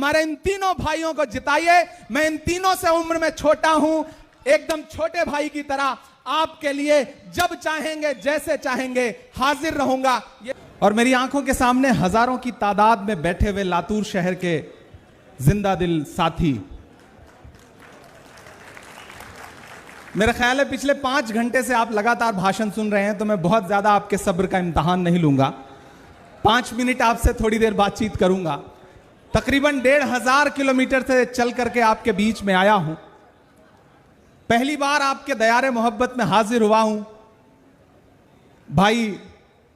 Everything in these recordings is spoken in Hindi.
हमारे इन तीनों भाइयों को जिताइए। मैं इन तीनों से उम्र में छोटा हूं, एकदम छोटे भाई की तरह आपके लिए जब चाहेंगे जैसे चाहेंगे हाजिर रहूंगा। और मेरी आंखों के सामने हजारों की तादाद में बैठे हुए लातूर शहर के जिंदा दिल साथी, मेरा ख्याल है पिछले 5 घंटे से आप लगातार भाषण सुन रहे हैं, तो मैं बहुत ज्यादा आपके सब्र का इम्तिहान नहीं लूंगा। 5 मिनट आपसे थोड़ी देर बातचीत करूंगा। तकरीबन 1500 किलोमीटर से चल करके आपके बीच में आया हूं। पहली बार आपके दयारे मोहब्बत में हाजिर हुआ हूं। भाई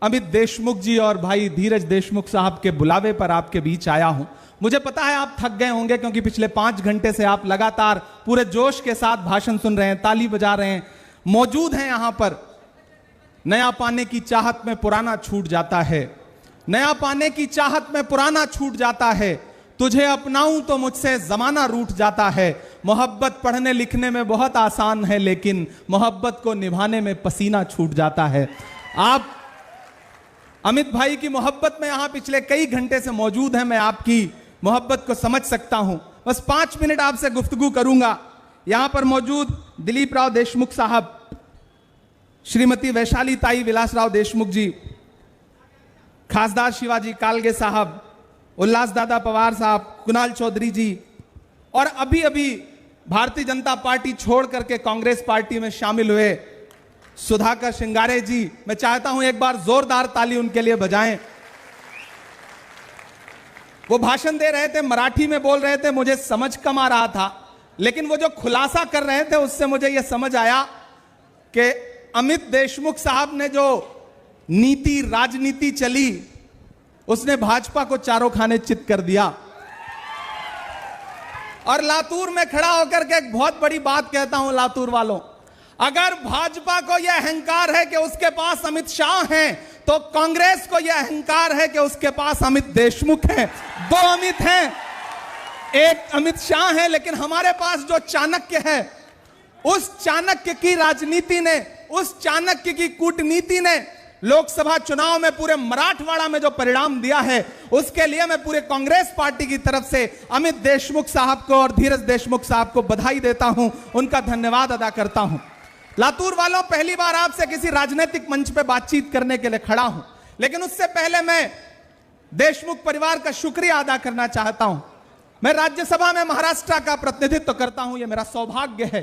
अमित देशमुख जी और भाई धीरज देशमुख साहब के बुलावे पर आपके बीच आया हूं। मुझे पता है आप थक गए होंगे, क्योंकि पिछले 5 घंटे से आप लगातार पूरे जोश के साथ भाषण सुन रहे हैं, ताली बजा रहे हैं, मौजूद हैं यहां पर। नया पाने की चाहत में पुराना छूट जाता है, नया पाने की चाहत में पुराना छूट जाता है। तुझे अपनाऊं तो मुझसे जमाना रूठ जाता है। मोहब्बत पढ़ने लिखने में बहुत आसान है, लेकिन मोहब्बत को निभाने में पसीना छूट जाता है। आप अमित भाई की मोहब्बत में यहां पिछले कई घंटे से मौजूद हैं। मैं आपकी मोहब्बत को समझ सकता हूं। बस 5 मिनट आपसे गुफ्तगू करूंगा। यहां पर मौजूद दिलीप राव देशमुख साहब, श्रीमती वैशाली ताई विलासराव देशमुख जी, खासदार शिवाजी कालगे साहब, उल्लास दादा पवार साहब, कुणाल चौधरी जी, और अभी अभी भारतीय जनता पार्टी छोड़ करके कांग्रेस पार्टी में शामिल हुए सुधाकर श्रृंगारे जी। मैं चाहता हूं एक बार जोरदार ताली उनके लिए बजाएं। वो भाषण दे रहे थे, मराठी में बोल रहे थे, मुझे समझ कम आ रहा था, लेकिन वो जो खुलासा कर रहे थे उससे मुझे यह समझ आया कि अमित देशमुख साहब ने जो नीति राजनीति चली, उसने भाजपा को चारों खाने चित कर दिया। और लातूर में खड़ा होकर के एक बहुत बड़ी बात कहता हूं लातूर वालों, अगर भाजपा को यह अहंकार है कि उसके पास अमित शाह हैं, तो कांग्रेस को यह अहंकार है कि उसके पास अमित देशमुख हैं। 2 अमित हैं, एक अमित शाह है, लेकिन हमारे पास जो चाणक्य है, उस चाणक्य की राजनीति ने, उस चाणक्य की कूटनीति ने लोकसभा चुनाव में पूरे मराठवाड़ा में जो परिणाम दिया है, उसके लिए मैं पूरे कांग्रेस पार्टी की तरफ से अमित देशमुख साहब को और धीरज देशमुख साहब को बधाई देता हूं, उनका धन्यवाद अदा करता हूं। लातूर वालों, पहली बार आपसे किसी राजनीतिक मंच पे बातचीत करने के लिए खड़ा हूं, लेकिन उससे पहले मैं देशमुख परिवार का शुक्रिया अदा करना चाहता हूं। मैं राज्यसभा में महाराष्ट्र का प्रतिनिधित्व करता हूं। यह मेरा सौभाग्य है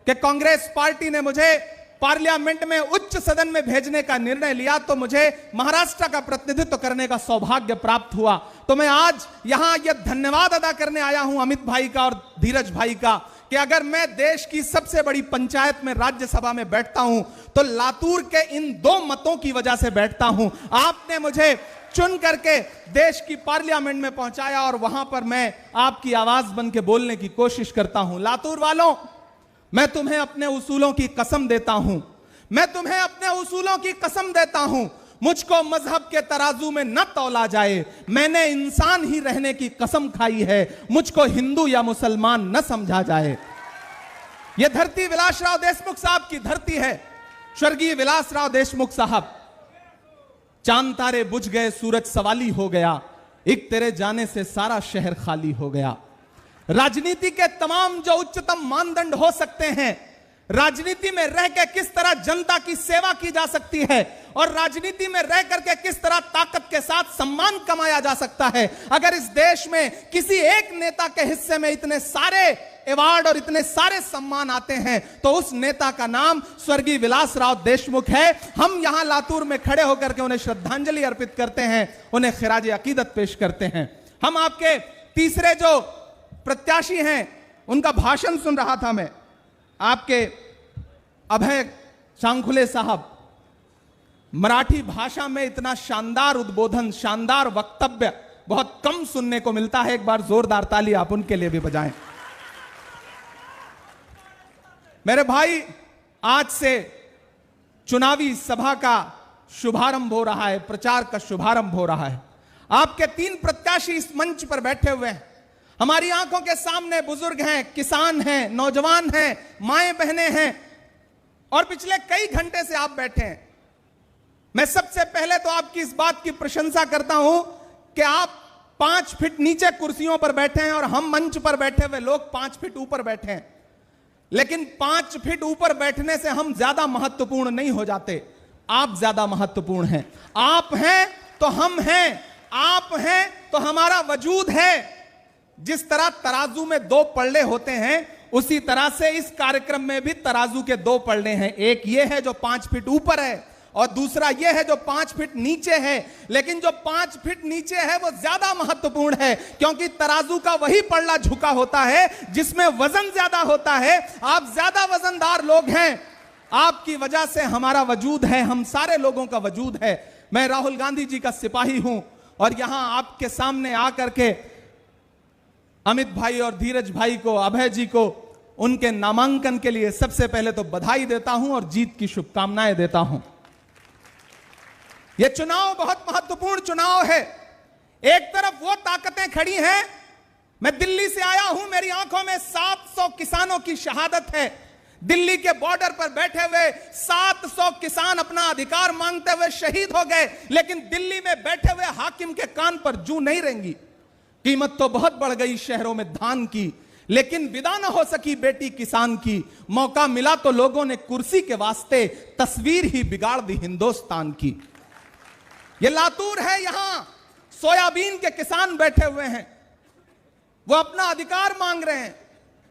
कि कांग्रेस पार्टी ने मुझे पार्लियामेंट में उच्च सदन में भेजने का निर्णय लिया, तो मुझे महाराष्ट्र का प्रतिनिधित्व करने का सौभाग्य प्राप्त हुआ। तो मैं आज यहां यह धन्यवाद अदा करने आया हूं अमित भाई का और धीरज भाई का, कि अगर मैं देश की सबसे बड़ी पंचायत में राज्यसभा में बैठता हूं, तो लातूर के इन 2 मतों की वजह से बैठता हूं। आपने मुझे चुन करके देश की पार्लियामेंट में पहुंचाया और वहां पर मैं आपकी आवाज बन के बोलने की कोशिश करता हूं। लातूर वालों, मैं तुम्हें अपने उसूलों की कसम देता हूं, मैं तुम्हें अपने उसूलों की कसम देता हूं। मुझको मजहब के तराजू में न तौला जाए, मैंने इंसान ही रहने की कसम खाई है। मुझको हिंदू या मुसलमान न समझा जाए। यह धरती विलासराव देशमुख साहब की धरती है। स्वर्गीय विलासराव देशमुख साहब, चांद तारे बुझ गए, सूरज सवाली हो गया, एक तेरे जाने से सारा शहर खाली हो गया। राजनीति के तमाम जो उच्चतम मानदंड हो सकते हैं, राजनीति में रह के किस तरह जनता की सेवा की जा सकती है, और राजनीति में रह करके किस तरह ताकत के साथ सम्मान कमाया जा सकता है। अगर इस देश में किसी एक नेता के हिस्से में इतने सारे अवार्ड और इतने सारे सम्मान आते हैं, तो उस नेता का नाम स्वर्गीय विलासराव देशमुख है। हम यहां लातूर में खड़े होकर के उन्हें श्रद्धांजलि अर्पित करते हैं, उन्हें खिराज अकीदत पेश करते हैं। हम आपके तीसरे जो प्रत्याशी हैं, उनका भाषण सुन रहा था मैं, आपके अभय सांखुले साहब, मराठी भाषा में इतना शानदार उद्बोधन, शानदार वक्तव्य बहुत कम सुनने को मिलता है। एक बार जोरदार ताली आप उनके लिए भी बजाएं। मेरे भाई, आज से चुनावी सभा का शुभारंभ हो रहा है, प्रचार का शुभारंभ हो रहा है। आपके 3 प्रत्याशी इस मंच पर बैठे हुए हैं। हमारी आंखों के सामने बुजुर्ग हैं, किसान हैं, नौजवान हैं, माएं बहनें हैं, और पिछले कई घंटे से आप बैठे हैं। मैं सबसे पहले तो आपकी इस बात की प्रशंसा करता हूं कि आप 5 फीट नीचे कुर्सियों पर बैठे हैं और हम मंच पर बैठे हुए लोग 5 फीट ऊपर बैठे हैं। लेकिन 5 फीट ऊपर बैठने से हम ज्यादा महत्वपूर्ण नहीं हो जाते, आप ज्यादा महत्वपूर्ण हैं। आप हैं तो हम हैं, आप हैं तो हमारा वजूद है। जिस तरह तराजू में 2 पलड़े होते हैं, उसी तरह से इस कार्यक्रम में भी तराजू के 2 पलड़े हैं। एक ये है जो 5 फीट ऊपर है और दूसरा यह है जो 5 फीट नीचे है। लेकिन जो 5 फीट नीचे है वो ज्यादा महत्वपूर्ण है, क्योंकि तराजू का वही पल्ला झुका होता है जिसमें वजन ज्यादा होता है। आप ज्यादा वजनदार लोग हैं, आपकी वजह से हमारा वजूद है, हम सारे लोगों का वजूद है। मैं राहुल गांधी जी का सिपाही हूं और यहां आपके सामने आकर के अमित भाई और धीरज भाई को, अभय जी को उनके नामांकन के लिए सबसे पहले तो बधाई देता हूं और जीत की शुभकामनाएं देता हूं। यह चुनाव बहुत महत्वपूर्ण चुनाव है। एक तरफ वो ताकतें खड़ी हैं, मैं दिल्ली से आया हूं, मेरी आंखों में 700 किसानों की शहादत है। दिल्ली के बॉर्डर पर बैठे हुए 700 किसान अपना अधिकार मांगते हुए शहीद हो गए, लेकिन दिल्ली में बैठे हुए हाकिम के कान पर जूं नहीं रेंगी। कीमत तो बहुत बढ़ गई शहरों में धान की, लेकिन विदा न हो सकी बेटी किसान की। मौका मिला तो लोगों ने कुर्सी के वास्ते तस्वीर ही बिगाड़ दी हिंदुस्तान की। ये लातूर है, यहां सोयाबीन के किसान बैठे हुए हैं, वो अपना अधिकार मांग रहे हैं।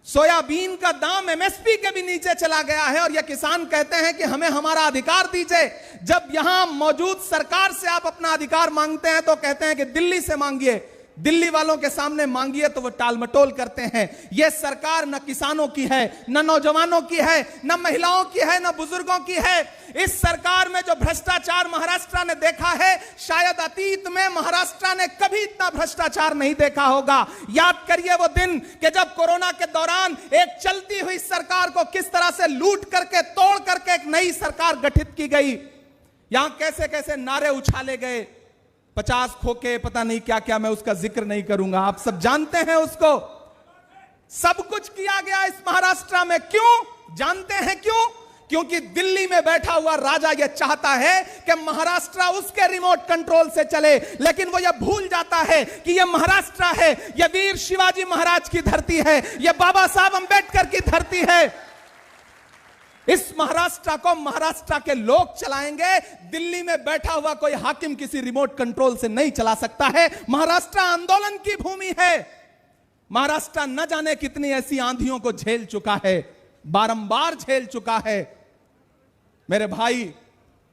सोयाबीन का दाम एमएसपी के भी नीचे चला गया है और ये किसान कहते हैं कि हमें हमारा अधिकार दीजिए। जब यहां मौजूद सरकार से आप अपना अधिकार मांगते हैं तो कहते हैं कि दिल्ली से मांगिए, दिल्ली वालों के सामने मांगिए तो वो टालमटोल करते हैं। यह सरकार न किसानों की है, न नौजवानों की है, न महिलाओं की है, न बुजुर्गों की है। इस सरकार में जो भ्रष्टाचार महाराष्ट्र ने देखा है, शायद अतीत में महाराष्ट्र ने कभी इतना भ्रष्टाचार नहीं देखा होगा। याद करिए वो दिन कि जब कोरोना के दौरान एक चलती हुई सरकार को किस तरह से लूट करके, तोड़ करके एक नई सरकार गठित की गई। यहां कैसे कैसे नारे उछाले गए, 50 खोके, पता नहीं क्या क्या, मैं उसका जिक्र नहीं करूंगा, आप सब जानते हैं उसको। सब कुछ किया गया इस महाराष्ट्र में। क्यों जानते हैं क्यों? क्योंकि दिल्ली में बैठा हुआ राजा यह चाहता है कि महाराष्ट्र उसके रिमोट कंट्रोल से चले, लेकिन वो यह भूल जाता है कि यह महाराष्ट्र है, यह वीर शिवाजी महाराज की धरती है, यह बाबा साहब अंबेडकर की धरती है। इस महाराष्ट्र को महाराष्ट्र के लोग चलाएंगे। दिल्ली में बैठा हुआ कोई हाकिम किसी रिमोट कंट्रोल से नहीं चला सकता है। महाराष्ट्र आंदोलन की भूमि है। महाराष्ट्र न जाने कितनी ऐसी आंधियों को झेल चुका है, बारंबार झेल चुका है। मेरे भाई,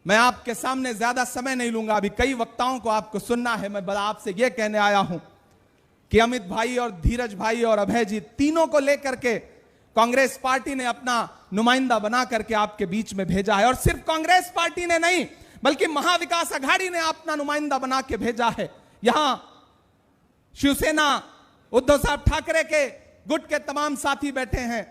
मैं आपके सामने ज्यादा समय नहीं लूंगा, अभी कई वक्ताओं को आपको सुनना है। मैं आपसे यह कहने आया हूं कि अमित भाई और धीरज भाई और अभय जी, तीनों को लेकर के कांग्रेस पार्टी ने अपना नुमाइंदा बना करके आपके बीच में भेजा है। और सिर्फ कांग्रेस पार्टी ने नहीं, बल्कि महाविकास आघाड़ी ने अपना नुमाइंदा बना के भेजा है। यहां शिवसेना, उद्धव साहब ठाकरे के गुट के तमाम साथी बैठे हैं,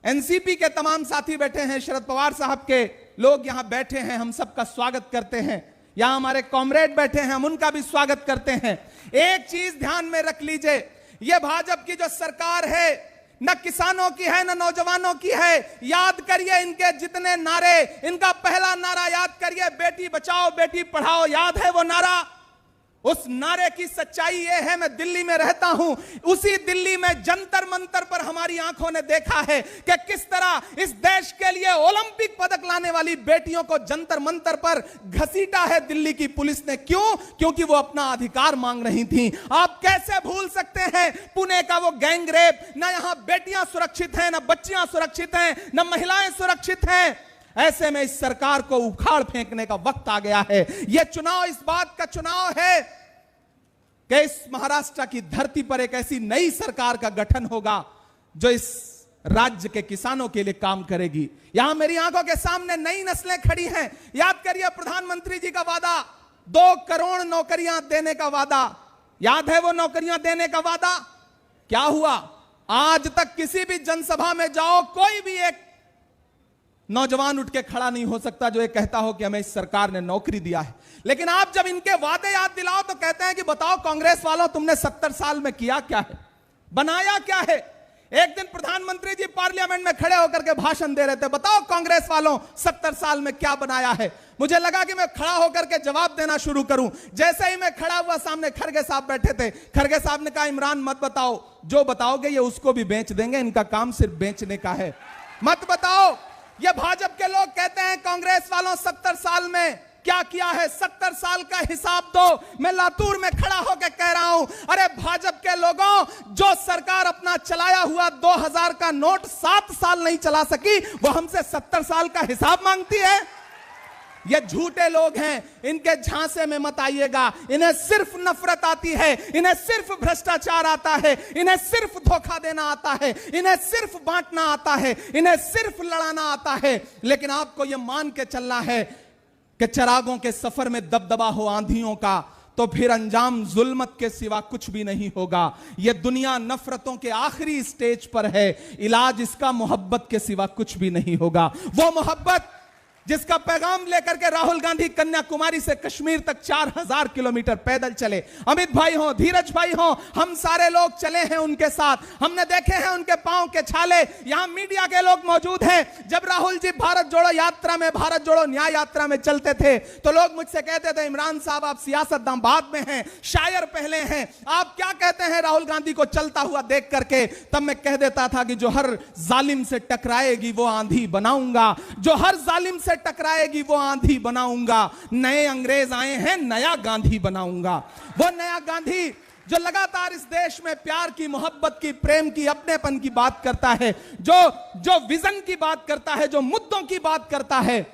एनसीपी के तमाम साथी बैठे हैं, शरद पवार साहब के लोग यहां बैठे हैं। हम सबका स्वागत करते हैं। यहां हमारे कॉमरेड बैठे हैं, हम उनका भी स्वागत करते हैं। एक चीज ध्यान में रख लीजिए, यह भाजपा की जो सरकार है न किसानों की है, न नौजवानों की है। याद करिए इनके जितने नारे, इनका पहला नारा याद करिए, बेटी बचाओ बेटी पढ़ाओ। याद है वो नारा? उस नारे की सच्चाई ये है, मैं दिल्ली में रहता हूं, उसी दिल्ली में जंतर मंतर पर हमारी आंखों ने देखा है कि किस तरह इस देश के लिए ओलंपिक पदक लाने वाली बेटियों को जंतर मंतर पर घसीटा है दिल्ली की पुलिस ने। क्यों? क्योंकि वो अपना अधिकार मांग रही थी। आप कैसे भूल सकते हैं पुणे का वो गैंग रेप? ना यहां बेटियां सुरक्षित हैं, ना बच्चियां सुरक्षित हैं, ना महिलाएं सुरक्षित हैं। ऐसे में इस सरकार को उखाड़ फेंकने का वक्त आ गया है। यह चुनाव इस बात का चुनाव है कि इस महाराष्ट्र की धरती पर एक ऐसी नई सरकार का गठन होगा जो इस राज्य के किसानों के लिए काम करेगी। यहां मेरी आंखों के सामने नई नस्लें खड़ी हैं। याद करिए प्रधानमंत्री जी का वादा, 2 करोड़ नौकरियां देने का वादा। याद है वो नौकरियां देने का वादा? क्या हुआ? आज तक किसी भी जनसभा में जाओ, कोई भी एक नौजवान उठ के खड़ा नहीं हो सकता जो ये कहता हो कि हमें इस सरकार ने नौकरी दिया है। लेकिन आप जब इनके वादे याद दिलाओ तो कहते हैं कि बताओ कांग्रेस वालों, तुमने 70 साल में किया क्या है, बनाया क्या है? एक दिन प्रधानमंत्री जी पार्लियामेंट में खड़े होकर के भाषण दे रहे थे, बताओ कांग्रेस वालों 70 साल में क्या बनाया है। मुझे लगा कि मैं खड़ा होकर के जवाब देना शुरू करूं। जैसे ही मैं खड़ा हुआ, सामने खरगे साहब बैठे थे। खरगे साहब ने कहा, इमरान मत बताओ, जो बताओगे ये उसको भी बेच देंगे, इनका काम सिर्फ बेचने का है, मत बताओ। ये भाजपा के लोग कहते हैं कांग्रेस वालों 70 साल में क्या किया है, 70 साल का हिसाब दो। मैं लातूर में खड़ा होकर कह रहा हूं, अरे भाजपा के लोगों, जो सरकार अपना चलाया हुआ 2000 का नोट 7 साल नहीं चला सकी, वो हमसे 70 साल का हिसाब मांगती है। ये झूठे लोग हैं, इनके झांसे में मत आइएगा। इन्हें सिर्फ नफरत आती है, इन्हें सिर्फ भ्रष्टाचार आता है, इन्हें सिर्फ धोखा देना आता है, इन्हें सिर्फ बांटना आता है, इन्हें सिर्फ लड़ाना आता है। लेकिन आपको यह मान के चलना है कि चिरागों के सफर में दबदबा हो आंधियों का, तो फिर अंजाम जुल्मत के सिवा कुछ भी नहीं होगा। यह दुनिया नफरतों के आखिरी स्टेज पर है, इलाज इसका मोहब्बत के सिवा कुछ भी नहीं होगा। वो मोहब्बत जिसका पैगाम लेकर के राहुल गांधी कन्याकुमारी से कश्मीर तक 4000 किलोमीटर पैदल चले। अमित भाई हो, धीरज भाई हो, हम सारे लोग चले हैं उनके साथ। हमने देखे हैं उनके पांव के छाले। यहां मीडिया के लोग मौजूद हैं। जब राहुल जी भारत जोड़ो यात्रा में, भारत जोड़ो न्याय यात्रा में चलते थे, तो लोग मुझसे कहते थे, इमरान साहब आप सियासतदान बाद में हैं, शायर पहले हैं, आप क्या कहते हैं राहुल गांधी को चलता हुआ देख करके। तब मैं कह देता था कि जो हर जालिम से टकराएगी वो आंधी बनाऊंगा, जो हर जालिम से टकराएगी वो आंधी बनाऊंगा। नए अंग्रेज आए हैं, नया गांधी बनाऊंगा। वो नया गांधी जो लगातार इस देश में प्यार की, मोहब्बत की, प्रेम की, अपनेपन की बात करता है, जो विजन की बात करता है, जो मुद्दों की बात करता है,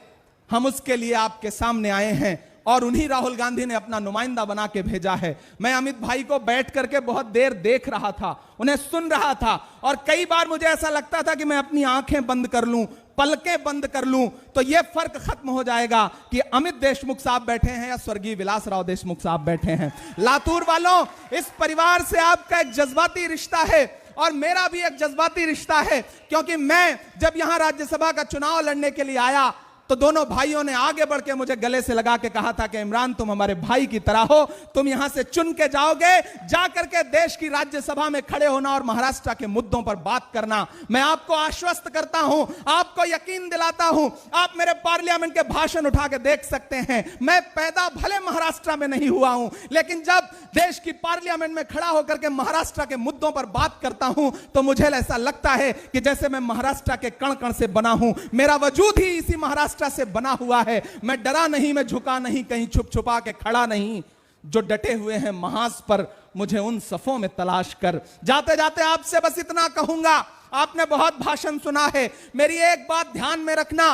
हम उसके लिए आपके सामने आए हैं। और उन्हीं राहुल गांधी ने अपना नुमाइंदा बना के भेजा है। मैं अमित भाई को बैठ करके बहुत देर देख रहा था, उन्हें सुन रहा था, और कई बार मुझे ऐसा लगता था कि मैं अपनी आंखें बंद कर लूं, पलकें बंद कर लूं, तो यह फर्क खत्म हो जाएगा कि अमित देशमुख साहब बैठे हैं या स्वर्गीय विलासराव देशमुख साहब बैठे हैं। लातूर वालों, इस परिवार से आपका एक जज्बाती रिश्ता है और मेरा भी एक जज्बाती रिश्ता है, क्योंकि मैं जब यहां राज्यसभा का चुनाव लड़ने के लिए आया तो दोनों भाइयों ने आगे बढ़ के मुझे गले से लगा के कहा था कि इमरान तुम हमारे भाई की तरह हो, तुम यहां से चुन के जाओगे, जा करके देश की राज्यसभा में खड़े होना और महाराष्ट्र के मुद्दों पर बात करना। मैं आपको आश्वस्त करता हूं, आपको यकीन दिलाता हूं, आप मेरे पार्लियामेंट के भाषण उठा के देख सकते हैं। मैं पैदा भले महाराष्ट्र में नहीं हुआ हूं, लेकिन जब देश की पार्लियामेंट में खड़ा होकर के महाराष्ट्र के मुद्दों पर बात करता हूं तो मुझे ऐसा लगता है कि जैसे मैं महाराष्ट्र के कण कण से बना हूं, मेरा वजूद ही इसी महाराष्ट्र से बना हुआ है। मैं डरा नहीं, मैं झुका नहीं, कहीं छुप छुपा के खड़ा नहीं। जो डटे हुए हैं महाज पर, मुझे उन सफों में तलाश कर। जाते जाते आपसे बस इतना कहूंगा, आपने बहुत भाषण सुना है, मेरी एक बात ध्यान में रखना।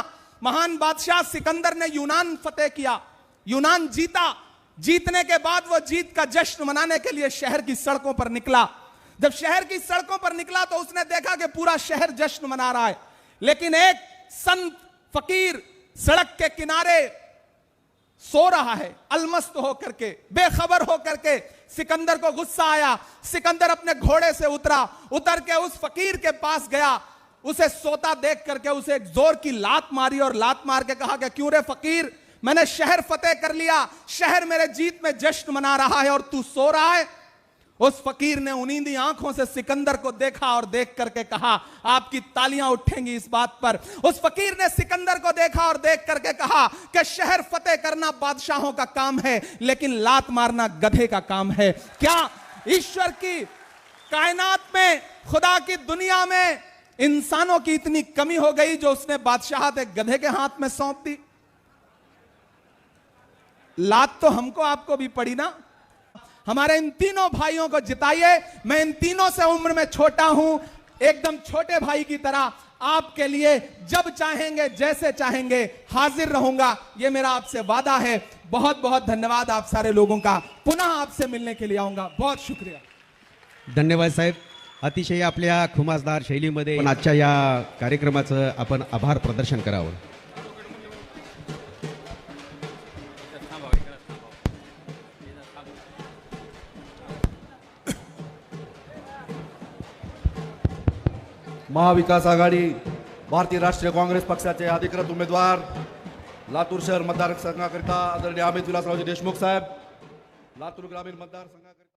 महान बादशाह सिकंदर ने यूनान फतेह किया, यूनान जीता। जीतने के बाद वो जीत का जश्न मनाने के लिए शहर की सड़कों पर निकला। जब शहर की सड़कों पर निकला तो उसने देखा कि पूरा शहर जश्न मना रहा है, लेकिन एक संत फकीर सड़क के किनारे सो रहा है, अलमस्त होकर के, बेखबर होकर के। सिकंदर को गुस्सा आया, सिकंदर अपने घोड़े से उतर के उस फकीर के पास गया, उसे सोता देख करके उसे एक जोर की लात मारी और लात मार के कहा कि क्यों रे फकीर, मैंने शहर फतेह कर लिया, शहर मेरे जीत में जश्न मना रहा है और तू सो रहा है। उस फकीर ने उनींदी आंखों से सिकंदर को देखा और देख करके कहा, आपकी तालियां उठेंगी इस बात पर। उस फकीर ने सिकंदर को देखा और देख करके कहा कि शहर फतेह करना बादशाहों का काम है, लेकिन लात मारना गधे का काम है। क्या ईश्वर की कायनात में, खुदा की दुनिया में इंसानों की इतनी कमी हो गई जो उसने बादशाहत एक गधे के हाथ में सौंप दी? लात तो हमको आपको भी पड़ी ना। हमारे इन तीनों भाइयों को जिताइए। मैं इन तीनों से उम्र में छोटा हूं, एकदम छोटे भाई की तरह आपके लिए जब चाहेंगे, जैसे चाहेंगे हाजिर रहूंगा, यह मेरा आपसे वादा है। बहुत बहुत धन्यवाद आप सारे लोगों का। पुनः आपसे मिलने के लिए आऊंगा। बहुत शुक्रिया। धन्यवाद साहेब, अतिशय आपल्या खुमासदार शैलीमध्ये आजच्या या कार्यक्रमाचं आपण आभार प्रदर्शन करावं। महाविकास आघाडी भारतीय राष्ट्रीय काँग्रेस पक्षाचे अधिकृत उमेदवार लातूर शहर मतदारसंघाकरिता आदरणीय अमित विलासरावजी देशमुख साहेब, लातूर ग्रामीण मतदारसंघाकरिता